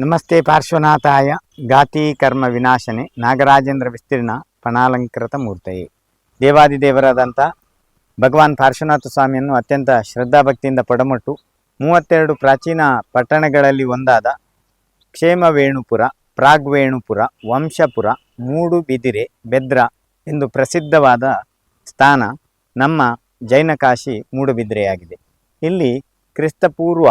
ನಮಸ್ತೆ ಪಾರ್ಶ್ವನಾಥಾಯ ಗಾತಿ ಕರ್ಮ ವಿನಾಶನೆ ನಾಗರಾಜೇಂದ್ರ ವಿಸ್ತೀರ್ಣ ಪಣಾಲಂಕೃತ ಮೂರ್ತಯೇ. ದೇವಾದಿದೇವರಾದಂಥ ಭಗವಾನ್ ಪಾರ್ಶ್ವನಾಥ ಸ್ವಾಮಿಯನ್ನು ಅತ್ಯಂತ ಶ್ರದ್ಧಾಭಕ್ತಿಯಿಂದ ಪಡಮಟ್ಟು 32 ಪ್ರಾಚೀನ ಪಟ್ಟಣಗಳಲ್ಲಿ ಒಂದಾದ ಕ್ಷೇಮವೇಣುಪುರ, ಪ್ರಾಗ್ವೇಣುಪುರ, ವಂಶಪುರ, ಮೂಡುಬಿದಿರೆ, ಬೆದ್ರ ಎಂದು ಪ್ರಸಿದ್ಧವಾದ ಸ್ಥಾನ ನಮ್ಮ ಜೈನಕಾಶಿ ಮೂಡುಬಿದಿರೆಯಾಗಿದೆ. ಇಲ್ಲಿ ಕ್ರಿಸ್ತಪೂರ್ವ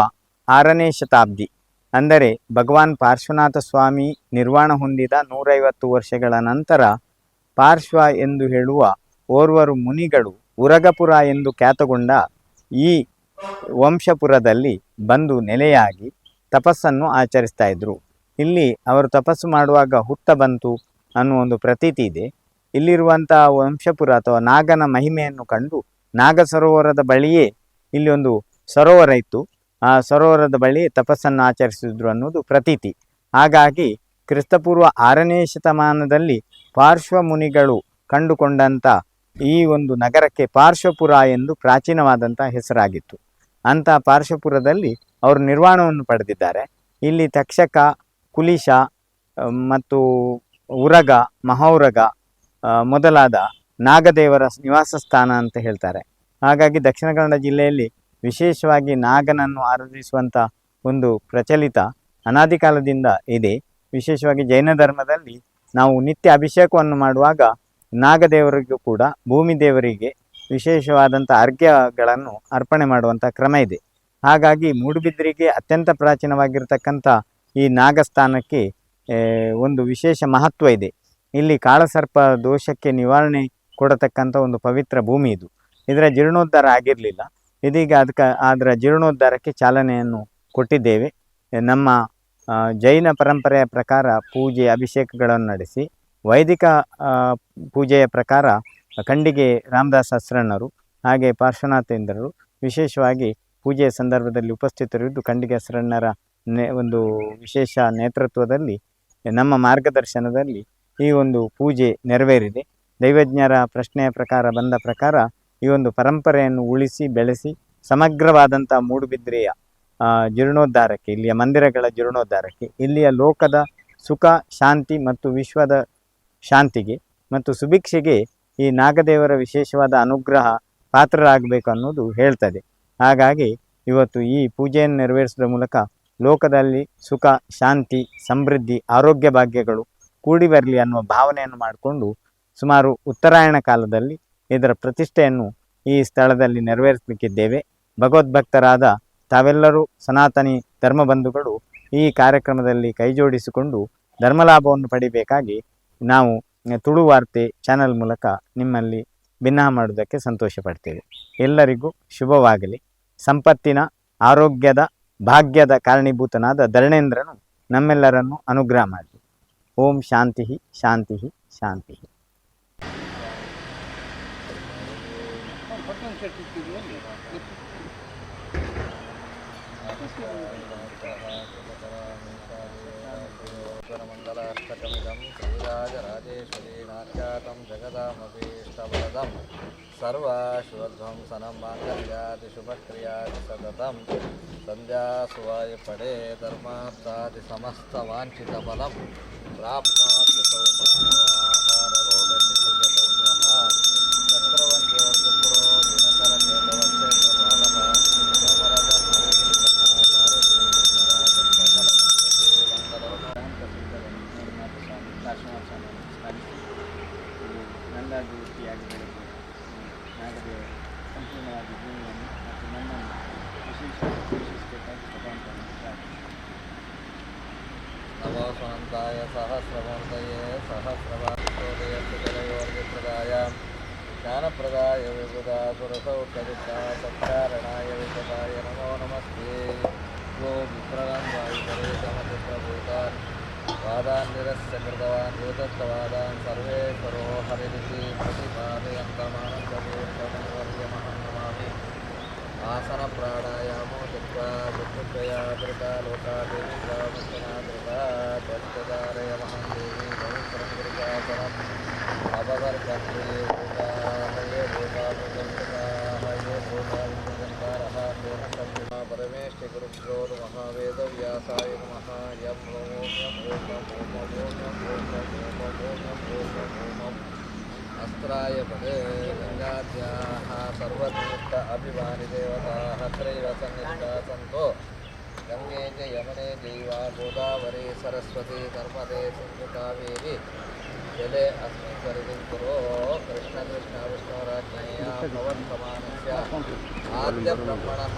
6ನೇ ಶತಾಬ್ದಿ ಅಂದರೆ ಭಗವಾನ್ ಪಾರ್ಶ್ವನಾಥ ಸ್ವಾಮಿ ನಿರ್ವಾಣ ಹೊಂದಿದ 150 ವರ್ಷಗಳ ನಂತರ ಪಾರ್ಶ್ವ ಎಂದು ಹೇಳುವ ಓರ್ವರು ಮುನಿಗಳು ಉರಗಪುರ ಎಂದು ಖ್ಯಾತಗೊಂಡ ಈ ವಂಶಪುರದಲ್ಲಿ ಬಂದು ನೆಲೆಯಾಗಿ ತಪಸ್ಸನ್ನು ಆಚರಿಸ್ತಾ ಇದ್ರು. ಇಲ್ಲಿ ಅವರು ತಪಸ್ಸು ಮಾಡುವಾಗ ಹುತ್ತ ಬಂತು ಅನ್ನುವ ಒಂದು ಪ್ರತೀತಿ ಇದೆ. ಇಲ್ಲಿರುವಂಥ ವಂಶಪುರ ಅಥವಾ ನಾಗನ ಮಹಿಮೆಯನ್ನು ಕಂಡು ನಾಗ ಸರೋವರದ ಬಳಿಯೇ ಇಲ್ಲಿ ಒಂದು ಸರೋವರ ಇತ್ತು. ಆ ಸರೋವರದ ಬಳಿ ತಪಸ್ಸನ್ನು ಆಚರಿಸಿದ್ರು ಅನ್ನೋದು ಪ್ರತೀತಿ. ಹಾಗಾಗಿ ಕ್ರಿಸ್ತಪೂರ್ವ 6ನೇ ಶತಮಾನದಲ್ಲಿ ಪಾರ್ಶ್ವ ಮುನಿಗಳು ಕಂಡುಕೊಂಡಂಥ ಈ ಒಂದು ನಗರಕ್ಕೆ ಪಾರ್ಶ್ವಪುರ ಎಂದು ಪ್ರಾಚೀನವಾದಂಥ ಹೆಸರಾಗಿತ್ತು. ಅಂಥ ಪಾರ್ಶ್ವಪುರದಲ್ಲಿ ಅವರು ನಿರ್ವಾಣವನ್ನು ಪಡೆದಿದ್ದಾರೆ. ಇಲ್ಲಿ ತಕ್ಷಕ, ಕುಲಿಶ ಮತ್ತು ಉರಗ, ಮಹೌರಗ ಮೊದಲಾದ ನಾಗದೇವರ ನಿವಾಸ ಸ್ಥಾನ ಅಂತ ಹೇಳ್ತಾರೆ. ಹಾಗಾಗಿ ದಕ್ಷಿಣ ಕನ್ನಡ ಜಿಲ್ಲೆಯಲ್ಲಿ ವಿಶೇಷವಾಗಿ ನಾಗನನ್ನು ಆರಾಧಿಸುವಂಥ ಒಂದು ಪ್ರಚಲಿತ ಅನಾದಿ ಕಾಲದಿಂದ ಇದೆ. ವಿಶೇಷವಾಗಿ ಜೈನ ಧರ್ಮದಲ್ಲಿ ನಾವು ನಿತ್ಯ ಅಭಿಷೇಕವನ್ನು ಮಾಡುವಾಗ ನಾಗದೇವರಿಗೂ ಕೂಡ ಭೂಮಿ ದೇವರಿಗೆ ವಿಶೇಷವಾದಂಥ ಅರ್ಘ್ಯಗಳನ್ನು ಅರ್ಪಣೆ ಮಾಡುವಂಥ ಕ್ರಮ ಇದೆ. ಹಾಗಾಗಿ ಮೂಡುಬಿದಿರೆಗೆ ಅತ್ಯಂತ ಪ್ರಾಚೀನವಾಗಿರ್ತಕ್ಕಂಥ ಈ ನಾಗಸ್ಥಾನಕ್ಕೆ ಒಂದು ವಿಶೇಷ ಮಹತ್ವ ಇದೆ. ಇಲ್ಲಿ ಕಾಳಸರ್ಪ ದೋಷಕ್ಕೆ ನಿವಾರಣೆ ಕೊಡತಕ್ಕಂಥ ಒಂದು ಪವಿತ್ರ ಭೂಮಿ ಇದು. ಇದರ ಜೀರ್ಣೋದ್ಧಾರ ಆಗಿರಲಿಲ್ಲ. ಇದೀಗ ಅದರ ಜೀರ್ಣೋದ್ಧಾರಕ್ಕೆ ಚಾಲನೆಯನ್ನು ಕೊಟ್ಟಿದ್ದೇವೆ. ನಮ್ಮ ಜೈನ ಪರಂಪರೆಯ ಪ್ರಕಾರ ಪೂಜೆ ಅಭಿಷೇಕಗಳನ್ನು ನಡೆಸಿ, ವೈದಿಕ ಪೂಜೆಯ ಪ್ರಕಾರ ಖಂಡಿಗೆ ರಾಮದಾಸ ಅಸ್ರಣ್ಣರು ಹಾಗೆ ಪಾರ್ಶ್ವನಾಥೇಂದ್ರರು ವಿಶೇಷವಾಗಿ ಪೂಜೆಯ ಸಂದರ್ಭದಲ್ಲಿ ಉಪಸ್ಥಿತರಿದ್ದು ಖಂಡಿಗೆ ಅಸ್ರಣ್ಣರ ಒಂದು ವಿಶೇಷ ನೇತೃತ್ವದಲ್ಲಿ ನಮ್ಮ ಮಾರ್ಗದರ್ಶನದಲ್ಲಿ ಈ ಒಂದು ಪೂಜೆ ನೆರವೇರಿದೆ. ದೈವಜ್ಞರ ಪ್ರಶ್ನೆಯ ಪ್ರಕಾರ ಬಂದ ಪ್ರಕಾರ ಈ ಒಂದು ಪರಂಪರೆಯನ್ನು ಉಳಿಸಿ ಬೆಳೆಸಿ ಸಮಗ್ರವಾದಂಥ ಮೂಡುಬಿದಿರೆಯ ಜೀರ್ಣೋದ್ಧಾರಕ್ಕೆ, ಇಲ್ಲಿಯ ಮಂದಿರಗಳ ಜೀರ್ಣೋದ್ಧಾರಕ್ಕೆ, ಇಲ್ಲಿಯ ಲೋಕದ ಸುಖ ಶಾಂತಿ ಮತ್ತು ವಿಶ್ವದ ಶಾಂತಿಗೆ ಮತ್ತು ಸುಭಿಕ್ಷೆಗೆ ಈ ನಾಗದೇವರ ವಿಶೇಷವಾದ ಅನುಗ್ರಹ ಪಾತ್ರರಾಗಬೇಕು ಅನ್ನೋದು ಹೇಳ್ತದೆ. ಹಾಗಾಗಿ ಇವತ್ತು ಈ ಪೂಜೆಯನ್ನು ನೆರವೇರಿಸುವ ಮೂಲಕ ಲೋಕದಲ್ಲಿ ಸುಖ ಶಾಂತಿ ಸಮೃದ್ಧಿ ಆರೋಗ್ಯ ಭಾಗ್ಯಗಳು ಕೂಡಿ ಬರಲಿ ಅನ್ನುವ ಭಾವನೆಯನ್ನು ಮಾಡಿಕೊಂಡು ಸುಮಾರು ಉತ್ತರಾಯಣ ಕಾಲದಲ್ಲಿ ಇದರ ಪ್ರತಿಷ್ಠೆಯನ್ನು ಈ ಸ್ಥಳದಲ್ಲಿ ನೆರವೇರಿಸಲಿಕ್ಕಿದ್ದೇವೆ. ಭಗವದ್ಭಕ್ತರಾದ ತಾವೆಲ್ಲರೂ ಸನಾತನಿ ಧರ್ಮಬಂಧುಗಳು ಈ ಕಾರ್ಯಕ್ರಮದಲ್ಲಿ ಕೈಜೋಡಿಸಿಕೊಂಡು ಧರ್ಮಲಾಭವನ್ನು ಪಡಿಬೇಕಾಗಿ ನಾವು ತುಳು ವಾರ್ತೆ ಚಾನಲ್ ಮೂಲಕ ನಿಮ್ಮಲ್ಲಿ ಭಿನ್ನ ಮಾಡುವುದಕ್ಕೆ ಸಂತೋಷ ಪಡ್ತೇವೆ. ಎಲ್ಲರಿಗೂ ಶುಭವಾಗಲಿ. ಸಂಪತ್ತಿನ ಆರೋಗ್ಯದ ಭಾಗ್ಯದ ಕಾರಣೀಭೂತನಾದ ಧರಣೇಂದ್ರನು ನಮ್ಮೆಲ್ಲರನ್ನು ಅನುಗ್ರಹ ಮಾಡಲಿ. ಓಂ ಶಾಂತಿ ಶಾಂತಿ ಶಾಂತಿ. ಮಂಗಲಾಷ್ಟಕಮಿದಂ ಶ್ರೀರಾಜರಾಜೇಶ್ವರಿ ನಾಟ್ಯಾತಂ ಜಗದಾಮಭೀಷ್ಟವರದಂ ಸರ್ವಶುಭಧ್ವಂಸನಂ ಮಾಂಗಲ್ಯಾದಿ ಶುಭಕ್ರಿಯಾದಿ ಸತತಂ ಸಂಧ್ಯಾ ಸುವಾಯ ಪಡೆ ಧರ್ಮಾರ್ಥಾದಿ ಸಮಸ್ತ ವಾಂಛಿತ ಫಲಂ ಪ್ರಾಪ್ನೋತಿ ನನ್ನ ದೃಷ್ಟಿಯಾಗಿ ಬೆಳೆದು ನಾಗದೇವರು ಸಂಪೂರ್ಣವಾಗಿ ಭೂಮಿಯನ್ನು ಮತ್ತು ನನ್ನನ್ನು ವಿಶೇಷಿಸಬೇಕಾಗಿ ಭಗವಂತನನ್ನು ಪ್ರಾರ್ಥಿಸುತ್ತೇನೆ. ನಮೋ ಸ್ವಂತಾಯ ಸಹಸ್ರಮೂರ್ತಯೇ ಸಹಸ್ರವಾಸೋದಯ ಸುಜಲಯೋರ್ಗಪ್ರದಾಯ ಜ್ಞಾನಪ್ರದಾಯ ವಿಬುಧ ಸುರಸೌಕರಿತ ಸತ್ಕಾರಣಾಯ ವಿಶದಾಯ ನಮೋ ನಮಸ್ತೆ. ಗೋ ವಿಪ್ರಲಂ ವಾಯುಪರೇ ಸಮಚಿತ್ರಭೂತಾನ್ ವಾದಾನ್ ನಿರಸ್ಯ ಕೃತವಾನ್ ವೇದತ್ತವಾದಾನ್ ಸರ್ವೇಶ್ವರೋ ಹರಿರಿತಿ ಪ್ರತಿಪಾದಯಂತಮಾನಂದತೀರ್ಥಮುನಿವರ್ಯಮಹಂ ನಮಾಮಿ. ಆಸನ ಪ್ರಾಣಾಯಾಮೋ ತ್ಯಕ್ವಾ ದುಃಖತ್ರಯಾದೃತ ಲೋಕಾದೇವಿಂದ್ರಾಮುಖನಾದೃತ ತ್ವಚ್ಛಧಾರಯ ಮಹಂ ದೇವಿ ಪವಿತ್ರಂ ಗುರುಶಾಸನಂ ಅಪವರ್ಗಂತ್ರಿಯೇ ಭೂತಾಹಯೇ ಭೂತಾನುಜಂತಕಾಹಯೇ ಭೂತಾನುಜಂತಾರಃ ತೇನ ಕರ್ಮಿಣಾ ಪರವೇ परमेष्ठिगुरुभ्यो नमः वेदव्यासाय नमः यं ॐ अस्त्राय पदे गङ्गाद्याः सर्वतीर्थ अभिमानिदेवताः त्रैव सन्निष्ठा सन्तो गंगे च यमुने चैव गोदावरी सरस्वती नर्मदे सिन्धु कावेरी जले अस्मिन् सरितं कुरु कृष्ण विष्णोराज्ञया भवत्समानस्य आद्यब्रह्मणः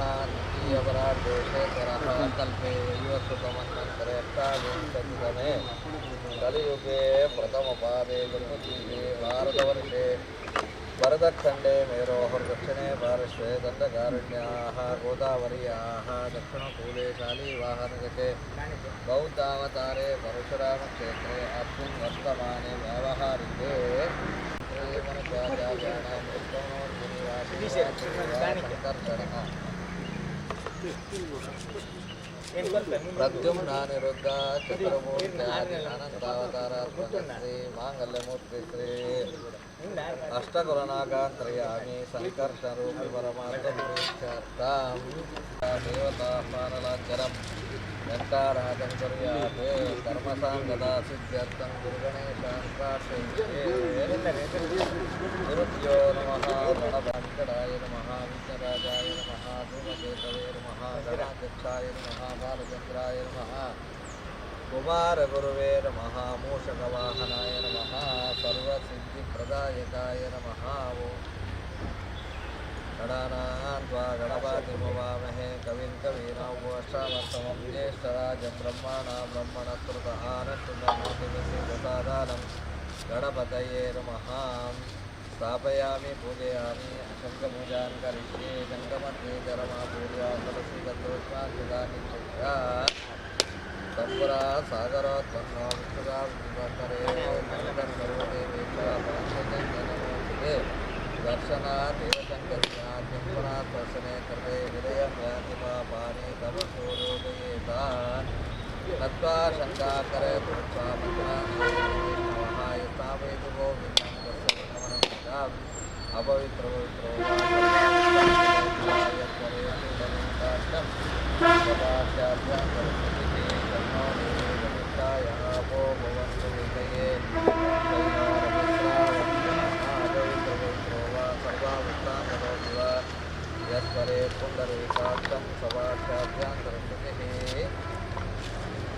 द्वितीयपरार्धेश्वरः कल्पे युवसुतमन्वन्तरेष्टाविंशतितमे कलियुगे प्रथमपादे जन्मद्वीपे भारतवर्षे वरदखण्डे मेरोः दक्षिणे पार्श्वे दण्डकारण्याः गोदावर्याः दक्षिणकूले शालीवाहनगते बौद्धावतारे परशुरामक्षेत्रे अस्मिन् वर्तमाने व्यावहारिके प्रद्युम्नानिरुद्ध चतुर्मूर्त्यादिनन्दावतारात्मकश्री माङ्गल्यमूर्ति श्री अष्टकुलनागान्त्रयामि सङ्कर्षरूपि परमार्थं देवताह्वानलाञ्छनं घण्टाराजं कुर्यात् कर्मसाङ्गदा सिद्ध्यर्थं गुरुगणेशान् प्रार्थये गुरुभ्यो नमः गणवेङ्कटाय नमः विघ्नराजाय नमः धूमकेतवे नमः गणाध्यक्षाय नमः बालचन्द्राय नमः कुमारगुरुवे नमः मूषकवाहनाय नमः सर्वसिद्धिप्रदायकाय नमः गणानां त्वा गणपतिमुवामहे कविं कवीनामुपमश्रवस्तमं ज्येष्ठराजं ब्रह्मणा ब्रह्मणस्पृत आनन्दमोतिविसिदसादानं गणपतये नमः स्थापयामि पूजयामि शङ्खपूजां करिष्ये शङ्खमध्ये जलमापूर्या तुलसी गन्धोष्माञ्जलानि चक्रा तंबुरा सागरोत्पन्नो विष्णुगा विभक्तरे सर्वदेवेशे दर्शनात् देवशङ्कर्यात् जम्बुनात् दर्शने कृते हृदयं याति पापानि तव सूर्योदयेतान् नत्वा शङ्काकरे कृत्वा मन्त्राणि यथावैतु गोविन्दं दर्शनमनमिषाम् अपवित्रो यस्वरे पुण्डरीकाक्षं सवाक्षाभ्यन्तरश्रुतिः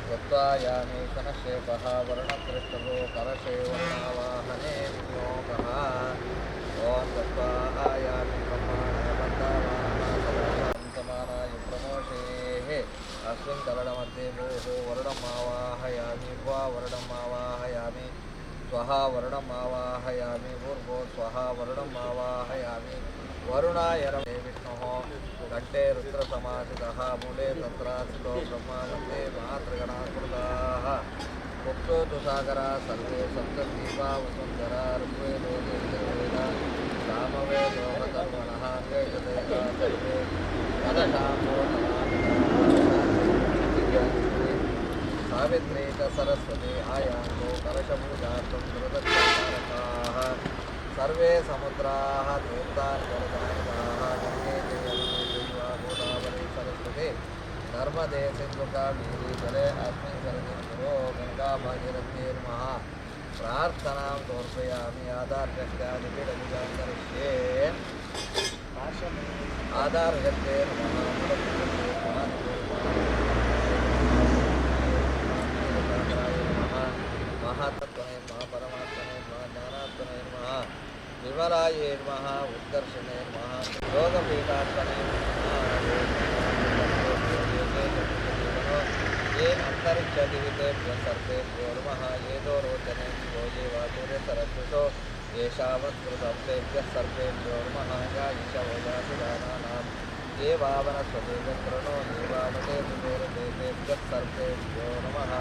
तत्त्वायामि कनशेपः वर्णपृष्ठभो कलशे वर्णावाहने विनियोगः ॐ तत्त्वायामि ब्रह्माणाय बन्धावानाय प्रमोषेः अस्मिन् कलडमध्ये भोः वर्णमावाहयामि भुवा वर्णमावाहयामि स्वहा वर्णमावाहयामि भूर्भो स्वहा वर्णमावाहयामि वरुणाय रमे विष्णुः कण्ठे रुद्रसमासितः मूले तत्रासितो ब्रह्मानन्दे महात्रिगणाकृताः मुक्तो तुषाकरा सर्वे सप्तदीपा वसुन्धरा ऋग्वेदो यजुर्वेद सामवेदो हतर्वणः वेदवेदा सर्वे कलशाम्बो सावित्री च सरस्वती आयान्तो कलशपूजार्थं कृतज्ञतारकाः सर्वे समुद्राः तीर्थान् वरदायिकाः गङ्गे जयमुने गोदावरी सरस्वती नर्मदे सिन्धुकावेरी जले अस्मिन् सरितं कुरु गङ्गा भागीरथीर्मः प्रार्थनां समर्पयामि आधारगत्यादिपीडपूजां करिष्ये आधारगत्येर्मः महातत्त्वने नमः परमात्मने नमः ज्ञानात्मने नमः विमलाये नमः उत्कर्षणे नमः योगपीठात्मने ये अन्तरिक्षदिवितेभ्यः सर्वेभ्यो नमः येदो रोचने भोजे वातुरे सरस्वतो येषावत्कृतं तेभ्यः सर्वेभ्यो नमः या ईशवोजासुदानानां ये वावनस्वते चन्द्रणो ये वावते सुतेरतेभ्यः सर्वेभ्यो नमः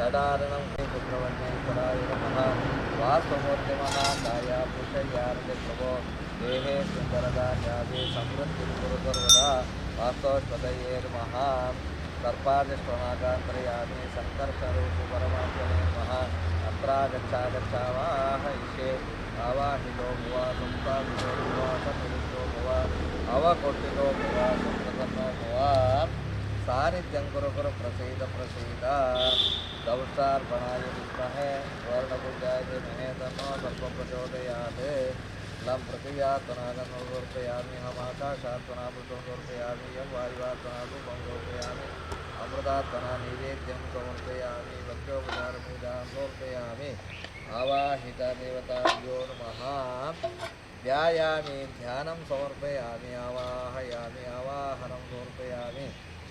षडारणं सुब्रह्मण्येश्वराय नमः वास्तवमूर्तिमः कायाभूषयार्जप्रभो देहे सुन्दरदान्यादि समृद्धिं कुरु सर्वदा वास्तवस्पतये नमः सर्पादिष्वनागान्तरयामि सङ्कर्षरूपि परमात्मने नमः अत्रागच्छागच्छावाह ईशे आवाहितो भुवा संस्थापितो भुवा समिलितो भुवा अवकोटितो भुवा तन्नो भवान् सानिध्यं कुरु कुरु प्रसीद प्रसीद दंष्टार्पणाय विद्महे वर्णपूजाय धीमहि तन्नो सर्पं प्रचोदयात् लं पृथिव्यात्मनागं समर्पयामि हमाकाशात्मनामृतं समर्पयामि यं वायुवात्मनाधूपं समर्पयामि अमृतात्मना नैवेद्यं समर्पयामि भक्त्योपचारपूजां समर्पयामि आवाहितदेवताभ्यो नमः ध्यायामि ध्यानं समर्पयामि आवाहयामि आवाहनं समर्पयामि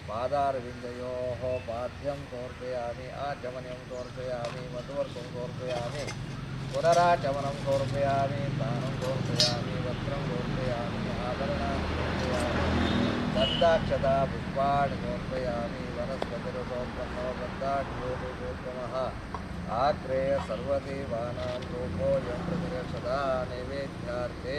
पादारविन्दयोः पाद्यं समर्पयामि आचमनीयं समर्पयामि मधुवर्कं समर्पयामि पुनराचमनं समर्पयामि दानं समर्पयामि वस्त्रं समर्पयामि आभरणानि समर्पयामि गन्धाक्षता पुष्पाणि समर्पयामि वनस्पतिरुपोत्पन्नो गन्धाढ्योपगोत्तमः आग्रेय सर्वदेवानां लोकोऽयं प्रतिरक्षता नैवेद्यार्थे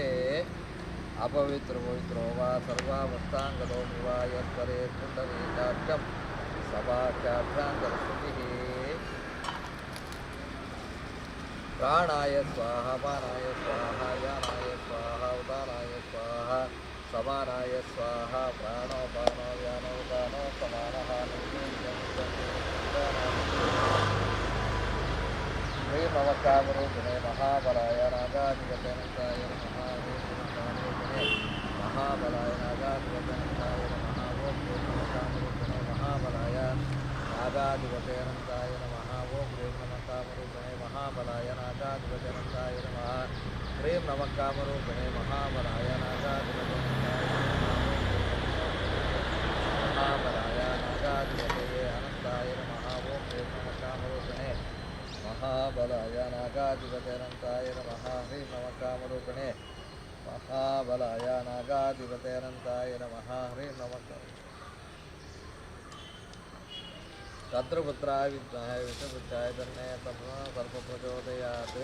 अपवित्रो वा सर्वावस्थाङ्गतो विवा यत्परे पुण्डरीकाक्षं सभाख्याभ्यान्तरस्तुतिः प्राणाय स्वाहा पानाय स्वाहा यानाय स्वाहा उदानाय स्वाहा समानाय स्वाहा प्राणो पानो व्यानो उदानो समानः श्री नवकामरूपिणे महाबलाय नागाधिपतनन्ताय नमः महाबलाय नागाधिपतनन्ताय नमः ओं ह्रीं नवकामरूपिणे महाबलाय नागाधिपतनन्ताय नमः ओं ह्रीं नवकामरूपिणे महाबलाय नागाधिपतनन्ताय नमः ह्रीं नवकामरूपिणे महाबलाय नागाधिपतनन्ताय महाबलाय नागाधिपतये अनन्ताय नमः ओं ह्रीं नवकामरूपिणे महाबलाय नागाधिपतयनन्ताय नमः ह्रीं नवकामरूपिणे महाबलाय नागाधिपतयनन्ताय नमः ह्रीं नवकामरूपिणे शत्रुपुत्राय विद्महे विष्णुपुत्राय धन्ये तन्नो सर्पप्रचोदयात्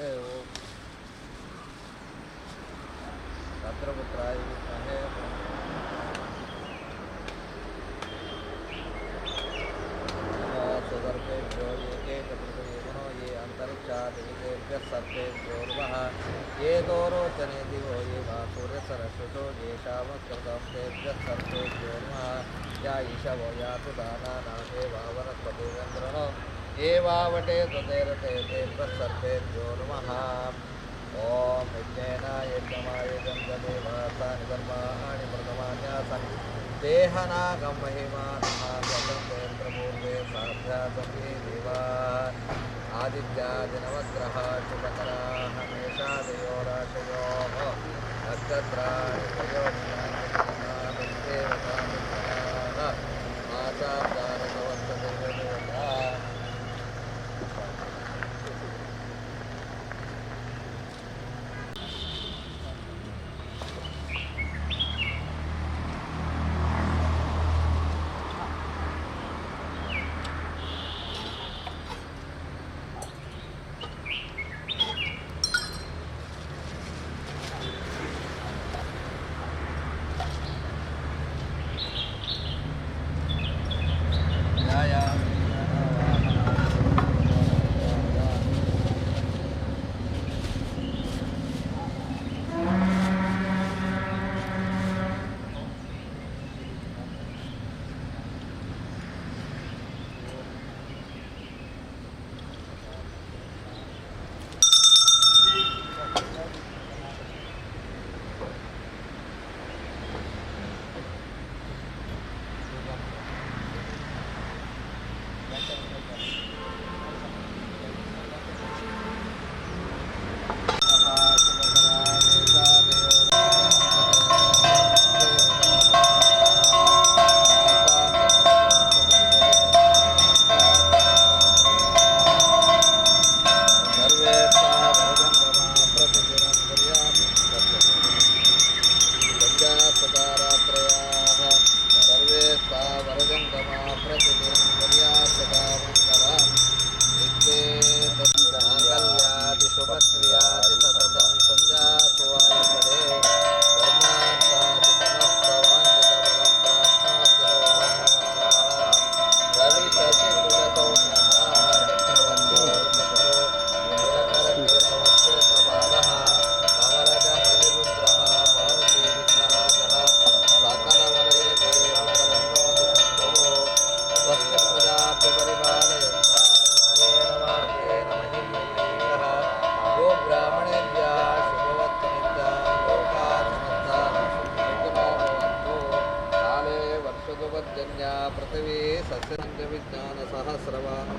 शत्रुपुत्राय विद्महे सुदर्भेभ्यो ये चतुर्भुजो ये अंतरिक्षादितेभ्यः सर्पेभ्यो नमः ये दोरोचने दिवो ये वा सूर्यसरस्वतो येषामस्कृतं तेभ्यः सर्पेभ्यो नमः या ईशवो यातु दानानामे वा वनस्पतिवेन्द्रणो ये वावटे त्वतेरते तेभ्यः सर्पेभ्यो नमः ॐ यज्ञेन यज्ञमाय गन्धदेवासानि धर्माणि प्रथमान्यासन् देहनागं महिमानः स्वतन्त्रेन्द्रपूर्वे साध्यासं ये देवाः आदित्यादिनवग्रहाः शुभकराः मेषादयोराशयोः नक्षत्राणि त्रयोदशानि देवताः मासाब्दारकवर्तदेवता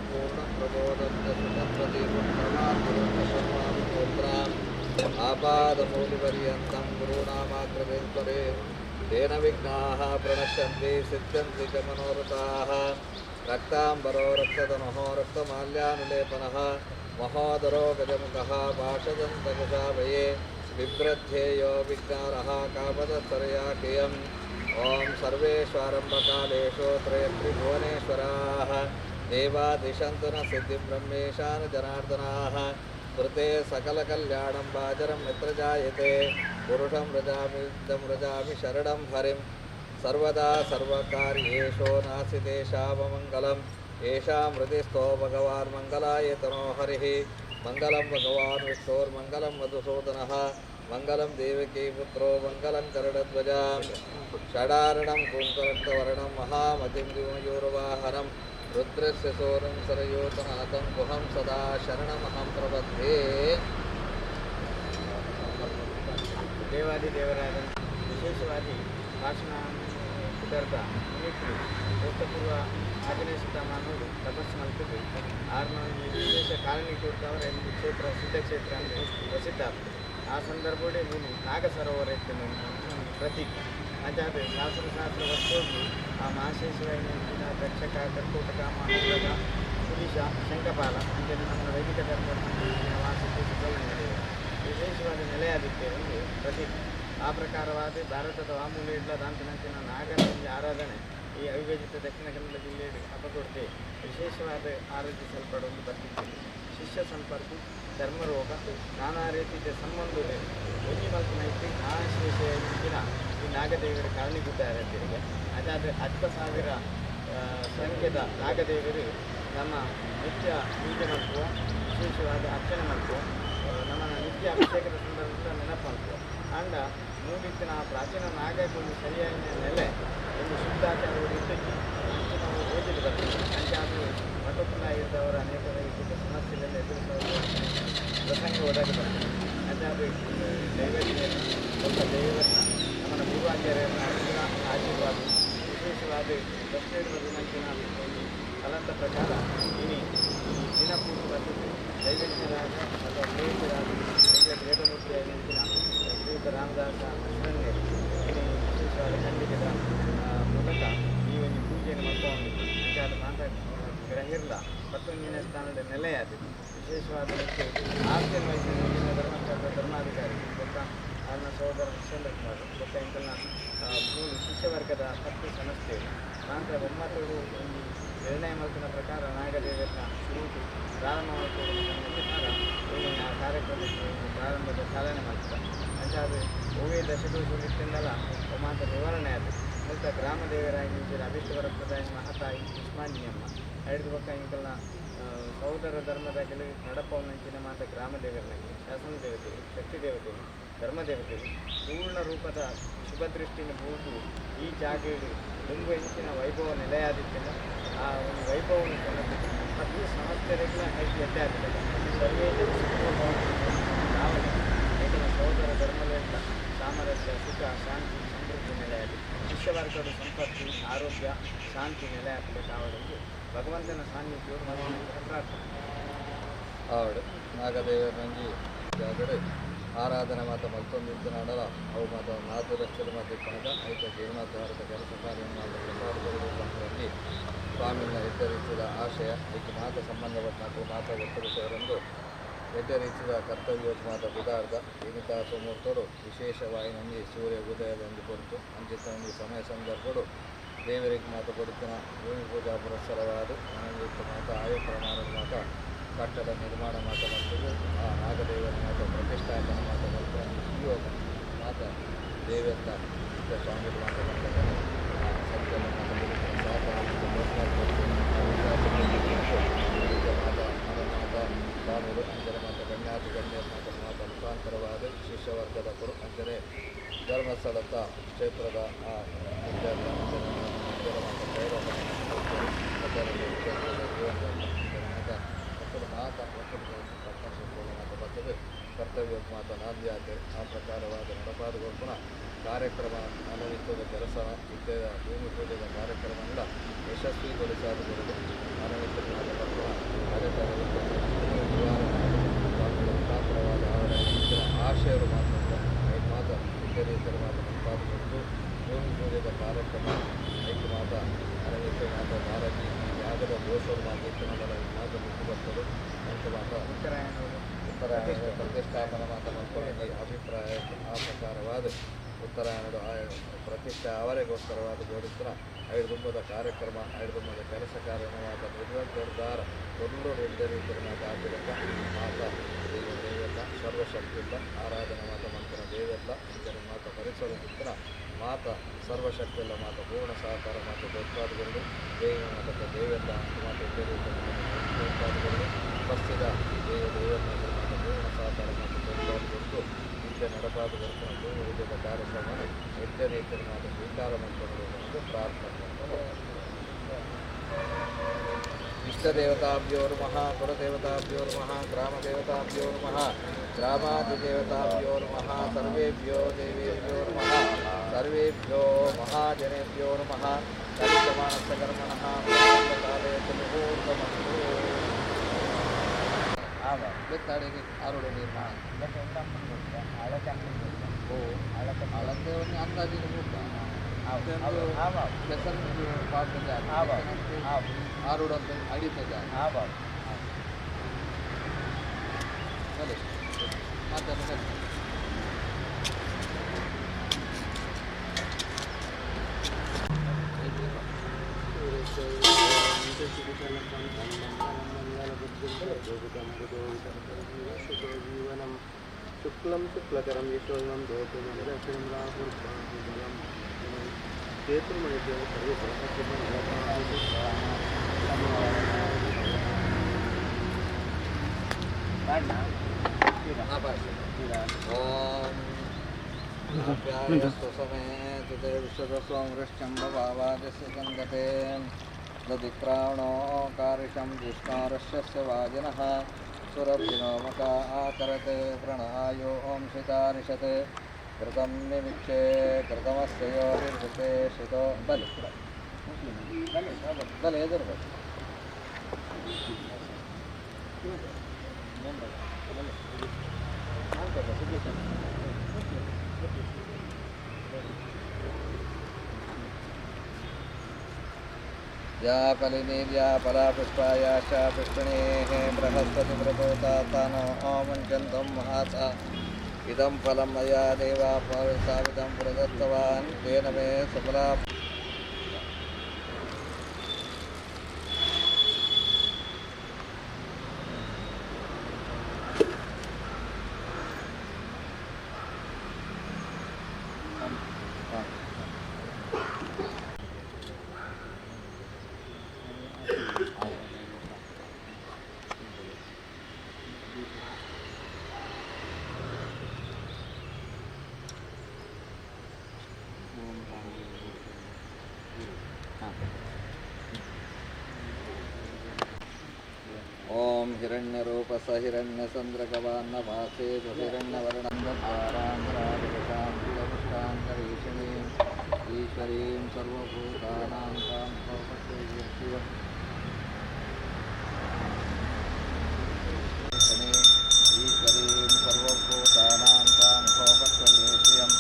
पूर्णं प्रबोधन्ते सुखं प्रदीपं परमात्मोत्राम् आपादमूलिपर्यन्तं गुरूणामाग्रवेन्त्वरे तेन विघ्नाः प्रणश्यन्ति सिद्ध्यन्ति च मनोरथाः रक्ताम्बरो रक्ततनुः रक्तमाल्यानुलेपनः महोदरो गजमुखः पाशदन्तकुशाभये बिभ्रध्येयो विज्ञानः कापदत्तरया कियम् ॐ सर्वेष्वारम्भकालेषु त्रयत्रिभुवनेश्वराः देवादिशन्तु न सिद्धिं ब्रह्मेशान जनार्दनाः कृते सकलकल्याणं बाजरं यत्र जायते पुरुषं व्रजामि व्रजामि शरणं हरिं सर्वदा सर्वकार्येषु नास्ति तेषाममङ्गलम् येषां हृदिस्थो भगवान् मङ्गलाय तनो हरिः मङ्गलं भगवान् विष्णोर्मङ्गलं मधुसूदनः मङ्गलं देवकी पुत्रो मङ्गलं गरुडध्वजां षडारणं कुङ्कुरक्तवर्णं महामतिं दिवमयूरवाहनं रुद्रस्य सोरं सरयोतनाथं गुहं सदा शरणमहं प्रपद्ये ದೇವಾದಿ ದೇವರಾದ ವಿಶೇಷವಾಗಿ ಭಾಷಣ ಕುದರ್ದ ಮುನಿತ್ರಿ ಪೂರ್ವ ಆಂಜನೇಯ ಸುತ್ತಮಾನವರು ತಪಸ್ಸು ಮಾಡ್ತಿದ್ದು ಆರ್ನ ವಿಶೇಷ ಕಾಲನಿ ಕೊಡ್ತವರ ಒಂದು ಕ್ಷೇತ್ರ ಸಿದ್ಧಕ್ಷೇತ್ರ ಅಂದರೆ ಪ್ರಸಿದ್ಧ ಆಗ್ತದೆ ಆ ಸಂದರ್ಭದಲ್ಲಿ ನೀನು ನಾಗ ಸರೋವರ ಇತ್ತು ಪ್ರತೀಕ ಅದಾದ ಸಹಸ್ರ ವರ್ಷೋಗಿ ಆ ಮಹಾಶೇಷವಾಯಿನ ದಕ್ಷಕ ಕರ್ಕೋಟಕ ಮಹಾನಗರ ಪುಲಿಶ ಶಂಕಪಾಲ ಅಂತೇಳಿ ನಮ್ಮ ವೈದಿಕ ಧರ್ಮದ ವಾಸಕ್ಕೆ ಸುಬ್ರಹ್ಮಣ್ಯ ವಿಶೇಷವಾದ ನೆಲೆಯಾದಿತ್ಯ ಒಂದು ಪ್ರತೀಕ ಆ ಪ್ರಕಾರವಾದ ಭಾರತದ ವಾಮೂಲ ಇಡ್ಲ ದಾಂತನಂಚಿನ ನಾಗನ ಒಂದು ಆರಾಧನೆ ಈ ಅವಿಭಜಿತ ದಕ್ಷಿಣ ಕನ್ನಡ ಜಿಲ್ಲೆಯಲ್ಲಿ ಅಪಕೊಡದೆ ವಿಶೇಷವಾದ ಆರಾಧಿಸಲ್ಪಡುವ ಒಂದು ಬರ್ತಿತ್ತು ಶಿಷ್ಯ ಸಂಪರ್ಕ ಧರ್ಮರೋಗ ನಾನಾ ರೀತಿಯ ಸಂಬಂಧಗಳು ಒಂಜಿ ಮಲ್ಪನ ಇಟ್ಟು ಮಹಾಶೇಷಿನ ಈ ನಾಗದೇವರು ಕಾರಣೀಭೂತರಿಗೆ ಅದಾದ 10,000 ಸಂಖ್ಯೆದ ನಾಗದೇವರು ನಮ್ಮ ನಿತ್ಯ ಪೂಜೆ ಮಲ್ಪುವ ವಿಶೇಷವಾದ ಅರ್ಚನೆ ಮಲ್ಪುವ ನಮ್ಮನ್ನು ನಿತ್ಯ ಅಭಿಷೇಕದ ಸಂದರ್ಭದಲ್ಲಿ ನೆನಪು ಮಲ್ಪುವ ಅಂಡ ಮೂಡಿತ್ತಿನ ಪ್ರಾಚೀನ ನಾಗಕ್ಕೆ ಒಂದು ಸರಿಯಾದ ನೆಲೆ ಒಂದು ಶುದ್ಧಾಚಾರಗಳು ಇದ್ದಕ್ಕೆ ನಾವು ಓದಿದ್ದು ಬರ್ತದೆ ಅಂಚಾದರೂ ಮಠಪುಲಾಗಿದ್ದವರ ಅನೇಕ ರೀತಿಯ ಸಮಸ್ಯೆಗಳೆಲ್ಲ ಎದುರಿಸುವ ಪ್ರಸಂಗ ಒದಗಿ ಬರ್ತದೆ ಅಂಚಾದರೂ ದೈವಜ್ಞರು ಸ್ವಲ್ಪ ದೈವರನ್ನ ನಮ್ಮನ್ನು ಗುರುವಾಚಾರ್ಯರನ್ನ ಆಶೀರ್ವಾದ ವಿಶೇಷವಾದ ದಕ್ಷಿಣ ದಿನಂಚಿನ ಒಂದು ಕಲಂತ ಪ್ರಕಾರ ಈ ದಿನಪೂರ್ತಿ ಬರ್ತದೆ ದೈವಜ್ಞರಾದ ಅಥವಾ ಶ್ರೇಷ್ಠರಾದ ವೇದಮೂರ್ತಿಯ ನೆನಪಿನ ಶ್ರೀಯುತ ರಾಮದಾಸ ಅಶ್ವನ್ಯರು ವಿಶೇಷವಾದ ಖಂಡಿತದ ಮೂಲಕ ಈ ಒಂದು ಪೂಜೆಯನ್ನು ಮಾಡ್ಕೊಂಡು ಅಂಚಾದ ಗ್ರಹಿರ್ಲ 11ನೇ ಸ್ಥಾನದ ನೆಲೆಯಾದ ವಿಶೇಷವಾದ ಆರ್ತಿಯನ್ನು ವಹಿಸಿದ ಧರ್ಮಸ್ಥಳದ ಧರ್ಮಾಧಿಕಾರಿ ಗೊತ್ತಾ ನನ್ನ ಸಹೋದರ ವಿಶ್ವೇಂದ್ರ ಕುಮಾರ್ ಗೊತ್ತಾ ಇಂಕಲ್ನ ಶಿಷ್ಯವರ್ಗದ 10 ಸಂಸ್ಥೆಗಳು ನಂತರ ಒಮ್ಮತಗಳು ಒಂದು ನಿರ್ಣಯ ಮಲ್ಪಿನ ಪ್ರಕಾರ ನಾಗದೇವರನ್ನ ಶುರುವಿಗೆ ಪ್ರಾರಂಭ ಮಾಡಿಕೊಳ್ಳುವ ಆ ಕಾರ್ಯಕ್ರಮಕ್ಕೆ ಪ್ರಾರಂಭದ ಚಾಲನೆ ಮಾಡ್ತಾರೆ ಅಂಚಾದ್ರೆ ಓವೇ ದಶದೋಷಗಳಿಂದಲ ಒಮ್ಮಾಂತ ನಿವಾರಣೆ ಆದ ಮೂಲಕ ಗ್ರಾಮ ದೇವರಾಗಿ ನಿಂತಿರ ಅಭಿಷ್ಟವರ ಪ್ರಧಾನಿ ಮಹತಾಯಿ ಉಸ್ಮಾನಿಯಮ್ಮ ಐದು ಪಕ್ಕ ಇಂಕಲ್ನ ಸಹೋದರ ಧರ್ಮದ ಕೆಲವು ನಡಪವನಂಚಿನ ಮಾತ ಗ್ರಾಮ ದೇವರನಾಗಿ ಶಾಸನ ದೇವತೆಗಳು ಶಕ್ತಿ ದೇವತೆಗಳು ಧರ್ಮ ದೇವತೆಗಳು ಪೂರ್ಣ ರೂಪದ ಶುಭ ದೃಷ್ಟಿನ ಮೂಗು ಈ ಜಾಗೆಯಲ್ಲಿ ತುಂಬು ಹೆಚ್ಚಿನ ವೈಭವ ನೆಲೆಯಾದಿತ್ತಿಲ್ಲ ಆ ಒಂದು ವೈಭವವನ್ನು ಕೊಂಡದ್ದು ಮತ್ತು ಸಂಸ್ಥೆಗಳ ಹೆಚ್ಚು ಎಡ್ಡೆ ಆಗ್ತದೆ ಸರ್ವೇ ನಾವು ಈಗಿನ ಸಹೋದರ ಧರ್ಮದಿಂದ ಸಾಮರಸ್ಯ ಸುಖ ಶಾಂತಿ ಸಮೃದ್ಧಿ ನೆಲೆಯಾಗಿ ಶಿಷ್ಯವರ್ಗದ ಸಂಪತ್ತು ಆರೋಗ್ಯ ಶಾಂತಿ ನೆಲೆಯಾಗಬೇಕಾವಡೆಂದು ಭಗವಂತನ ಸಾನ್ನಿಧ್ಯವು ಮನಸ್ಸಿನ ಪ್ರಾರ್ಥನೆ ಆವಡು ನಾಗದೇವರಂಜಿ ಆದರೆ ಆರಾಧನೆ ಮಾತ್ರ ಮತ್ತೊಂದಿದ್ದು ನಾಡಲ ಅವು ಮಾತ್ರ 4 ಲಕ್ಷದ ಮಧ್ಯೆ ತನಕ ಐಕ ಜೀವನಾಧಾರದ ಕೆಲಸ ಕಾರ್ಯವನ್ನು ಪ್ರಸಾದಗಳಲ್ಲಿ ಸ್ವಾಮಿನ ಎಚ್ಚರಿಸಿದ ಆಶಯ ಐಕೆ ಮಾತ್ರ ಸಂಬಂಧಪಟ್ಟ ಮಾತ್ರ ಒತ್ತರಿಸುವರೆಂದು ಎಚ್ಚರಿಸಿದ ಕರ್ತವ್ಯೋತ್ಮಾದ ಬುಧಾರ್ಧ ಏನಿತ ಸುಮೂರ್ತರು ವಿಶೇಷವಾಗಿ ಸೂರ್ಯ ಉದಯದೊಂದು ಕೊಡ್ತು ಅಂಚಿತೊಂದು ಸಮಯ ಸಂದರ್ಭಗಳು ದೇವರಿಗೆ ಮಾತು ಕೊಡುತ್ತಿನ ಭೂಮಿ ಪೂಜಾ ಪುರಸ್ಸರವಾದ ಅನಂತ ಮಾತ ಆಯು ಪ್ರಮಾಣದ ಮಾತ ಕಟ್ಟಡ ನಿರ್ಮಾಣ ಮಾತ ಮತ್ತು ಆ ನಾಗದೇವರ ಮಾತ ಪ್ರತಿಷ್ಠಾಪನೆ ಮಾತ ಮತ್ತು ಸುಯೋಗ ಮಾತ ದೇವರ ಸ್ವಾಮಿಗಳು ಮಾತ ಆ ಸಂಚಲನ ಮಾತ ಸ್ವಾಮಿಗಳು ಅಂದರೆ ಮಾತ ಗಣ್ಯಾತಿ ಗಣ್ಯರ ಮಾತ ಮುಖಾಂತರವಾದ ಶಿಷ್ಯವರ್ಗದ ಕುರು ಅಂದರೆ ಧರ್ಮಸ್ಥಳದ ಕ್ಷೇತ್ರದ ಆ ಕರ್ತವ್ಯ ಮಾತ ನಾಂದಿಯಾತೆ ಆ ಪ್ರಕಾರವಾದ ನಡಪಾಡುಗಳು ಪುನಃ ಕಾರ್ಯಕ್ರಮ ಮನವಿತ್ತದ ಕೆಲಸ ಇದ್ದ ಭೂಮಿ ಪೂಜೆಯ ಕಾರ್ಯಕ್ರಮದಿಂದ ಯಶಸ್ವಿಗೊಳಿಸಾದುವರೆಗೂ ಮನವಿತ್ತನಾದ ಮುಖಾಂತರವಾದ ಅವರ ಹೆಚ್ಚಿನ ಆಶಯರು ಮಾತ ಇತರ ಮಾತ ಮುಂತಾದದ್ದು ಭೂಮಿ ಪೂಜೆಯ ಕಾರ್ಯಕ್ರಮ ಐಕ್ಯ ಮಾತ ಮನವಿತ್ತನಾದ ಭಾರತಿ ಯಾಗದ ದೋಷರು ಮಾತ ಇತ್ತಿನಗಳ ಮಾತ ಮುಖ್ಯಪಟ್ಟರು ಅಂತ ಮಾತ ಉತ್ತರಾಯಣ ಪ್ರತಿಷ್ಠಾಪನ ಮಾತ ಮಾಡ್ಕೊಳ್ಳಿ ಅಭಿಪ್ರಾಯ ಆ ಪ್ರಕಾರವಾದ ಉತ್ತರಾಯಣದ ಪ್ರತಿಷ್ಠೆ ಅವರಿಗೋಸ್ಕರವಾದ ಗೋರಿಸ್ತರ ಐಡುಂಬದ ಕಾರ್ಯಕ್ರಮ ಐಡುಂಬದ ಕೆಲಸ ಕಾರ್ಯವಾದ ನಿರ್ಧಾರ ಒಂದು ನಿರ್ಧರಿಸಿದ ಮಾತ ಆಗಿರಲ್ಲ ಮಾತ ದೇವೆಲ್ಲ ಸರ್ವಶಕ್ತಿಯಿಂದ ಆರಾಧನೆ ಮಾತ ಮಂತ್ರ ದೇವೆಲ್ಲ ಇದರ ಮಾತ ಪರಿಸರ ಚಿತ್ರ ಮಾತ ಸರ್ವಶಕ್ತಿಯಲ್ಲ ಮಾತ ಪೂರ್ಣ ಸಹಕಾರ ಮಾತ ದೊಡ್ಡಾಡುಗಳು ದೇವ ಮಾತಕ್ಕೆ ದೇವೆಲ್ಲ ಮಾತ ದೊಡ್ಡಾಡುಗಳು ಬಸ್ಸಿದ ದೇವೆಲ್ಲ ಮಾತ ಪೂರ್ಣ ಸಹಕಾರ ಮಾತ ದೊಡ್ಡಾಡುಗಳು ನಿತ್ಯ ನಡೆಪಾದ ಬರ್ತಾನೆ ಭೂಮಿ ವಿಜಯದ ಕಾರ್ಯಕ್ರಮ ನಿತ್ಯ ರೀತಿಯ ಮಾತ ಸ್ವೀಕಾರ ಮಾಡಿಕೊಳ್ಳುವುದು ಪ್ರಾರ್ಥನೆ इष्टदेवताभ्योर्मः कुलदेवताभ्योर्मः ग्रामदेवताभ्योर्मः ग्रामादिदेवताभ्योर्मः सर्वेभ्यो देवेभ्योर्मः सर्वेभ्यो महाजनेभ्योर्मः कार्यक्रमाणस्य कर्मणः काले मुहूर्तमस्तु ಬೆತ್ತಾಡಿಗೆ ಆರೋಡು ನಿರ್ಮಾಣ ಅಳಂದೇವನ್ನೇ ಅಂದಾಜಿನ ಮೂಟ ಕೆಸರು ಪಾಡ್ತದೆ ಆರೋಡು ಅಂತ ಅಡಿತದೆ ಬಲೆ ಮಾತಾಡ जीवनं शुक्लं शुक्लकरं यशोधनं दोषं राहुर्बलं क्षेत्रमणिदेव सर्वे विश्वस्वामृश्चम्बवादस्य सङ्गते दधिक्रावणो कारिषं जिष्णारश्यस्य वाजिनः सुरभिनोमका आकरते प्रणहायो ओंसितानिषते कृतं निमिक्षे कृतमस्य योर्षते शितो बले बले एದುರ್ಬೇಕು या कलिनीर्या पलापुष्पायाश्च पुष्पिणेः बृहस्पतिव्रतोतानो मुञ्चन्तं महाता इदं फलं मया देवा सावितं प्रदत्तवान् तेन मे सफला ओम हिरण्यरूपस हिरण्यचन्द्रगवान्नभासे हिरण्यवर्णन्दपारान्तराधिशान्तरीषिणीं ईश्वरीं सर्वभूतानां तां ईश्वरीं सर्वभूतानां तां भोगत्वयेष्यम्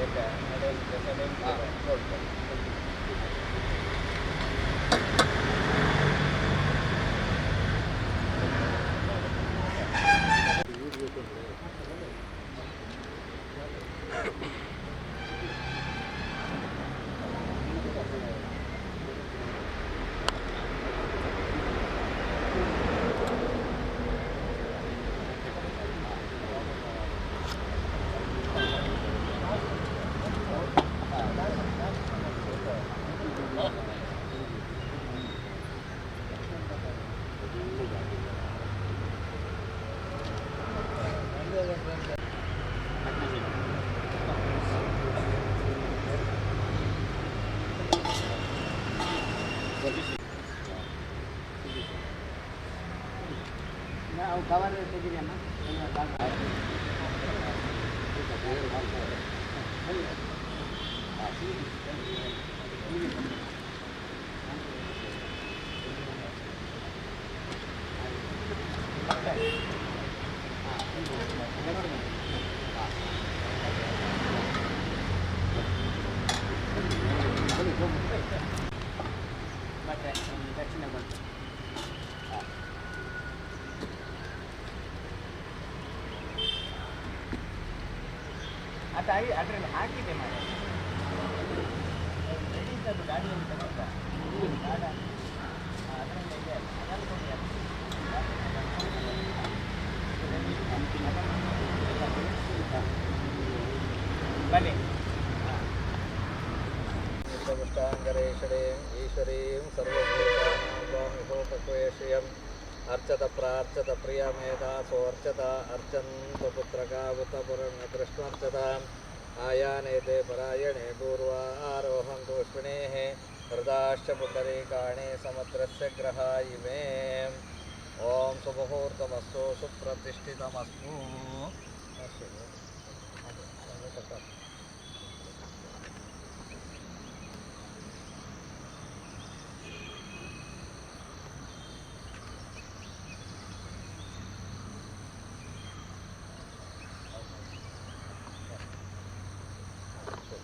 ನೋಡ್ತಾರೆ. ಕವರ್ ತೆಗಿದೆಯಮ್ಮ ಮತ್ತೆ ದಕ್ಷಿಣ ಬಂತು ಅದಾಗಿ ಅದರಲ್ಲಿ ಹಾಕಿದೆ ಮಾಡಿ ಅದು ಗಾಡಿಯಲ್ಲಿ ತಗೊಂಡ ಅದರಲ್ಲಿ ಇದೆ ಬನ್ನಿ ಪುಷ್ಟಾಂಗರೇಷಣೀಂ ಈಶ್ವರೀಂ ಸರ್ವಭೂತಾನಾಂ ಅರ್ಚತ ಪ್ರಾರ್ಚತ ಪ್ರಿಯಮೇಧಾಸೋರ್ಚತ ಅರ್ಚಂತ ಪುತ್ರಕಾವತ ಪುರಣ್ಯಕೃಷ್ಣರ್ಚತ ಆಯಾನೇತೆ ಪರಾಯಣೆ ಪೂರ್ವ ಆರೋಹಂ ತೂಷ್ಣಿಣೇಃ ಹೃದಾಶ್ಚ ಪುಂಡರೀಕಾಣಿ ಸಮುದ್ರಸ್ಯ ಗ್ರಹ ಇಮೇ ಓಂ ಸುಮುಹೂರ್ತಮಸ್ತು ಸುಪ್ರತಿಷ್ಠಿತಮಸ್ತು.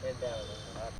ಹೇಳ್ತೇವೆ